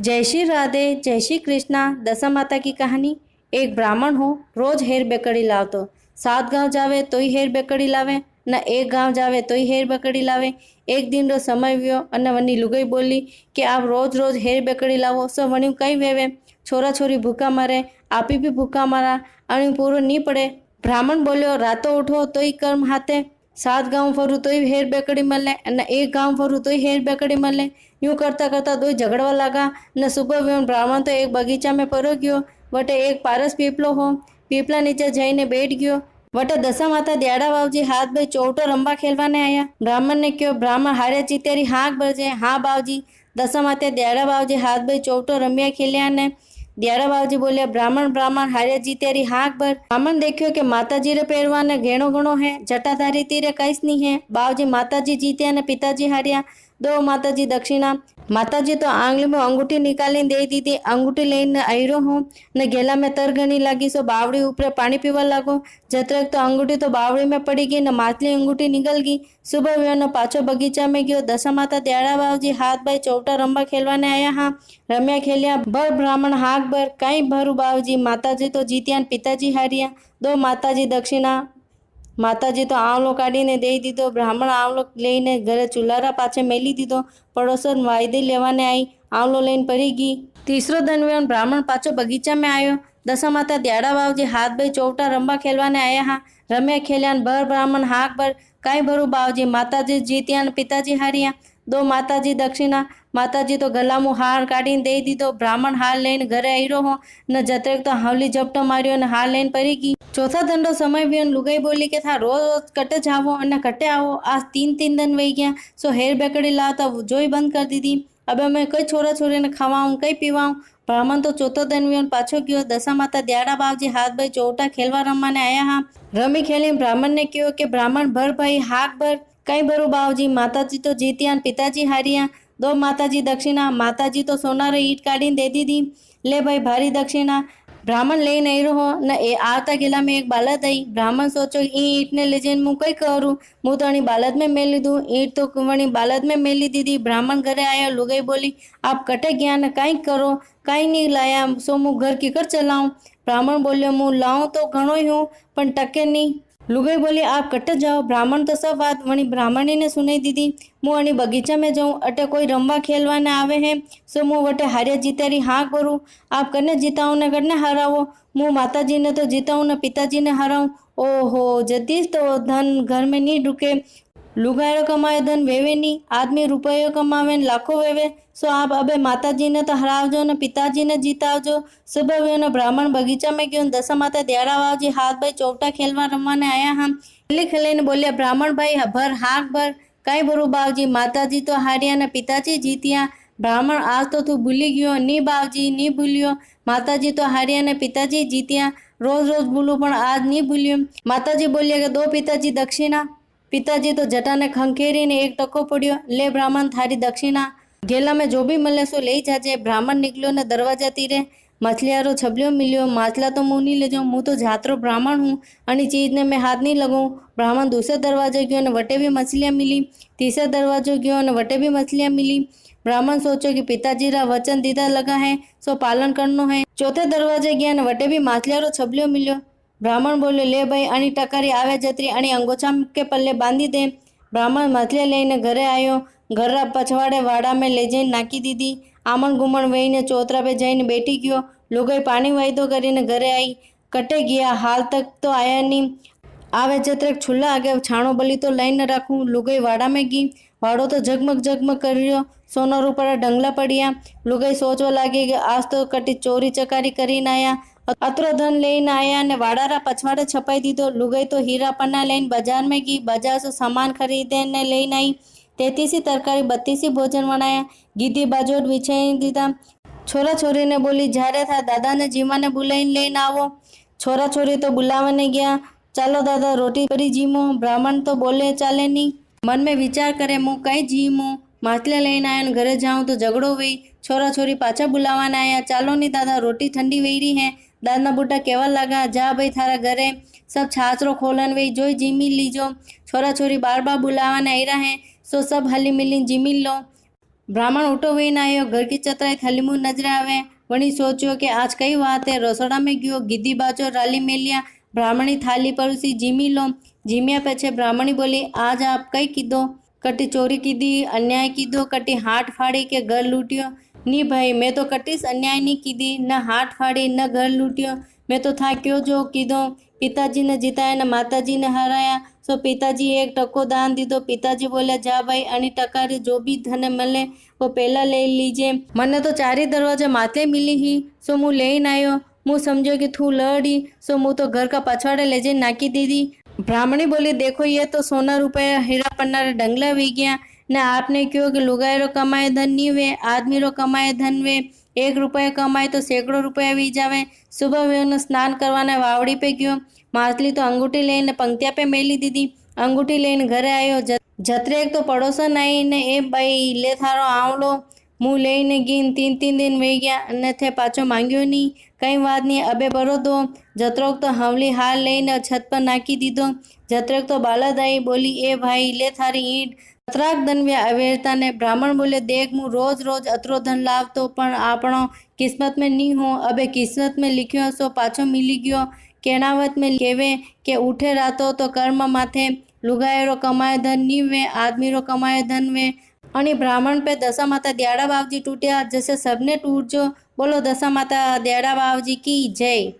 जय श्री राधे, जय श्री कृष्णा। दशा माता की कहानी। एक ब्राह्मण हो, रोज हेर बेकड़ी लावतो। 7 गांव जावे तोय हेर बेकड़ी लावे, न एक गांव जावे तोय हेर बेकड़ी लावे। एक दिन रो समय व्यो अने वनी लुगाई बोली कि आप रोज रोज हेर बेकड़ी लावो सो वणी कई वेवे। छोरा छोरी भूखा मरे, आपी भी भूखा मरा, अणी पूरो नी पड़े। ब्राह्मण बोल्यो, रातो उठो तोय कर्म हाथे। 7 गांव फरू तोय हेर बेकड़ी मले, अने एक गांव फरू तोय हेर बेकड़ी मले। यूं करता करता दो झगड़वा लगा। न सुबह व्योन ब्राह्मण तो एक बगीचा में परो गयो। वटे एक पारस पीपलो हो, पीपला नीचे जईने बैठ गयो। वटे दशा माता दयाड़ा बावजी हाथ भाई चौटो रंबा खेलवाने आया। ब्राह्मण ने कहो, ब्राह्मण हारे जीतेरी हाँक बरजे। हाँ बावजी। दशा माता दयाड़ा बावजी हाथ भाई चौटो रम्या खेलिया ने दयाड़ा बावजी बोलिया, ब्राह्मण ब्राह्मण हारे जीतेरी हाँक भर। ब्राह्मण देखियो कि माताजी रे पेरवाने घेणो घणो है, जटाधारी तीरे कईस नहीं है। बावजी माताजी जीत्या ने पिताजी हारिया। दो माताजी दक्षिणा। माताजी तो आंगली में अंगूठी निकाली दे दी। अंगूठी लेने आयरो हूँ ने गेला में तरगनी लगी सो बावड़ी ऊपर पानी पीवा लागो। जतरेक तो अंगूठी तो बावड़ी में पड़ी गई, न मातली अंगूठी निकल गई। सुबह व्यो न पाछो बगीचा में गयो। दशा माता दयाड़ा बावजी हाथ भाई चौटा रंबा खेलवाने आया। हाँ रम्या खेलिया। भर ब्राह्मण हाक भर, कई भरू बावजी। माताजी तो जीत्या न पिताजी हारिया। दो माताजी दक्षिणा। माताजी तो आवलो काढीने दे दीधो। ब्राह्मण आवलो लईने घरे चुलारा पाछे मेली दीधो। पड़ोसन वायदे लेवाने आई, आवलो लईने पड़ी गई। तीसरो दिन व्योन ब्राह्मण पाछो बगीचा में आयो। दशा माता दयाड़ा बावजी हाथ भाई चौटा रंबा खेलवाने आया। हाँ रम्या खेलिया न भर ब्राह्मण हाक भर, कई भरू बावजी। माताजी जीत्या न पिताजी हारिया। दो माताजी दक्षिणा। माताजी तो गला मुं हार काढीने दे दीधो। ब्राह्मण हार लईने घरे आयरो हो न जतरेक तो हावली झपटो मार्यो न हार लईने पड़ी गई। चौथा दंडो समय व्योन लुगाई बोली के था रोज रोज कटे जावो अने कटे आवो। आज 3 दिन वही गया सो हेर बेकड़ी लाता जोई बंद कर दीधी। अब मैं कई छोरा छोरी ने खावाऊं कई पीवाऊं। ब्राह्मण तो चौथो दिन व्योन पाछो गयो। दशा माता दयाड़ा बावजी हाथ भाई चौटा खेलवा रमवाने आया। हाँ रमी खेली। ब्राह्मण ने कहो कि ब्राह्मण भर भाई हाक भर, कई भरू बावजी। माताजी तो जीत्या न पिताजी हारिया। दो माताजी दक्षिणा। माताजी तो सोनारो ईट काढीने दे दीधी। ले भाई भारी दक्षिणा। ब्राह्मण लईने आयरो हो न ए आवता गेला में एक बालद आई। ब्राह्मण सोचो ई ईट ने ले जईने मु कई करूं, मु तो अणी बालद में मेली दूं। ईट तो वणी बालद में मेली दीधी। ब्राह्मण घरे आयो। लुगाई बोली, आप कटे गया ने कई करो, कई नहीं लाया सो मु घर कीकर चलाऊं। ब्राह्मण बोलियो, मु लाऊं तो घणो ही हूं पण टके नहीं। लुगाई बोली, आप कटे जाओ। ब्राह्मण तो सब बात वणी ब्राह्मणी ने सुनाई दीदी। मु अणी बगीचा में जाऊं, अटे कोई रमवा खेलवाने आवे है सो मु वटे हारे जीतेरी हाँक भरूं। आप कने जीताऊं ने कने हरावो। मु माताजी ने तो जीताऊं ने पिताजी ने हराऊं। ओहो जदीश तो धन घर में नहीं ढुके। लुगायो कमाए धन वेवे नी, आदमी रुपयो कमावे न लाखों वेवे। सो आप अबे माताजी ने तो हरावजो ने पिताजी ने जीतावजो। सुबह व्यो न ब्राह्मण बगीचा में गयो। दशा माता दयाड़ा बावजी हाथ भाई चौटा खेलवा रमवाने आया। हम खेली खेलीने बोलिया, ब्राह्मण भाई भर हाक भर, कई भरू बावजी। माताजी तो हारिया ने पिताजी जीतिया। ब्राह्मण आज तो तू भूली गयो। नी बावजी नी भूलियो। माताजी तो हारिया ने पिताजी जीतिया। रोज रोज भूलू पण आज नी भूलियो। माताजी बोलिया के दो पिताजी दक्षिणा। पिताजी तो जटा ने खंखेरी ने एक टको पड़ियो। ले ब्राह्मण थारी दक्षिणा, गेला में जो भी मिले सो ले जाजे। ब्राह्मण निकलियो ने दरवाजा तीरे मछलियारो छबलियो मिलियो। माछला तो मुंह नहीं ले जाऊं, मुँह तो जातरो ब्राह्मण हूँ, अनि चीज ने मैं हाथ नहीं लगाऊं। ब्राह्मण दूसरे दरवाजे गयो ने वटे भी मछलियां मिली। तीसरे दरवाजे गयो ने वटे भी मछलियां मिली। ब्राह्मण सोचो कि पिताजी रा वचन दीदा लगा है सो पालन करनो है। चौथे दरवाजे गया ने वटे भी माछलियारो छबलियो मिलियो। ब्राह्मण बोले, ले भाई अणी टकारी आवे जतरी अणी अंगोछा के पल्ले बांधी दे। ब्राह्मण मछलियां लईने घरे आयो। घर पछवाड़े वाड़ा में ले जईने नाखी दीधी। आमण गुमण वहीने चौतरा पे जईने बैठी गयो। लुगाई पानी वायदो करीने घरे आई। कटे गया हाल तक तो आया नहीं। आवे जतरेक छुल्ला आगे छाणो बली तो लईने राखूं। लुगाई वाड़ा में गई। वाड़ो तो जगमग जगमग करियो। सोना रूपड़ा डंगला पड़िया। लुगाई सोचवा लागी कि आज तो कटी चोरी चकारी करीने आया, अतरो धन लईने आया ने वाड़ारा पछवाड़े छपाई दीधो। लुगाई तो हीरा पन्ना लईने बाजार में गई। बाजार से सामान खरीदे ने लईने आई। 33 तरकारी 32 भोजन बनाया। गीधी बाजोट विछाई दीधा। छोरा छोरी ने बोली, जारे था दादा ने जीमा ने बुलाईने लईने आवो। छोरा छोरी तो बुलावाने गया। चालो दादा रोटी पड़ी जीमो। ब्राह्मण तो बोले चाले नहीं। मन में विचार करे, मु कई जीमू, माछलिया लईने आया ने घरे जाऊं तो झगड़ो वही। छोरा छोरी पाछा बुलावाने आया। चालो नहीं दादा रोटी ठंडी वही है। दादा बूढ़ा केवा लगा, जा भाई थारा घरे सब छाछरो खोलन वही जोई जीमी लीजो। छोरा छोरी बार बार बुलावाने आई रहा है सो सब हली मिली जीमी लो। ब्राह्मण उठो हुई ना आयो, घर की चतराई थाली मुंह नजर आवे। वणी सोचियो कि आज कई बात है। रसोड़ा में गयो, गिद्दी बाजो राली मेलिया। ब्राह्मणी थाली परोसी जीमी लो। जीमिया पीछे ब्राह्मणी बोली, आज आप कई कीधो? कटी चोरी कीधी, अन्याय कीधो, कटी हाथ फाड़ी के घर लूटियो? नी भाई, मैं तो कटीस अन्याय नहीं कीधी, न हाथ फाड़ी न घर लूटियो। मैं तो था क्यों जो कीधो। पिताजी ने जीताया ने माताजी ने हराया। सो पिताजी एक टको दान दीधो। पिताजी बोले, जा भाई, अनी टका रे जो भी धने मिले वो पहला ले लीजिए। मने तो चारी दरवाजे माथे मिली ही, सो मुँह लेन आयो। मुँह समझो कि थू लड़ी, सो मुँह तो घर का पछवाड़े ले जाए नाकी दीदी। ब्राह्मणी बोली, देखो ये तो सोना रुपया हीरा पन्ना रे डंगला वी गया ने आपने क्यों कि लुगाई रो कमाए धन नी वे, आदमी रो कमाए धन वे। 1 रुपया कमाए तो सैकड़ों रुपया वी जावे। सुबह वे स्नान करवाने वावड़ी पे गयो। मासली तो अंगूठी लेने पंक्तिया पे मेली दीदी। अंगूठी लेने घरे आयो। जतरे एक तो पड़ोसन आई ने, ए भाई ले थारो आवलो। मुँह लईने गीन 3 दिन वही गया ने थे पाछो मांग्यो नहीं। कई बात नहीं, अबे बरो दो। जतरोक तो हवली हाल लईने छत पर नाखी दीधो। जतरेक तो बालद आई, बोली, ए भाई ले थारी ईंट। अतराक धन वे अवेरता ने। ब्राह्मण बोले, देख मु रोज रोज अतरो धन लावतो पण आपणो किस्मत में नी हो। अबे किस्मत में लिख्यो सो पाछो मिली गयो। केणावत में केवे के उठे रातो तो कर्म माथे। लुगायरो कमाए धन नी वे, आदमी रो कमाए धन वे। आणि ब्राह्मण पे दशा माता दयाड़ा बावजी टूटिया, जैसे सबने टूट जो। बोलो दशा माता दयाड़ा बावजी की जय।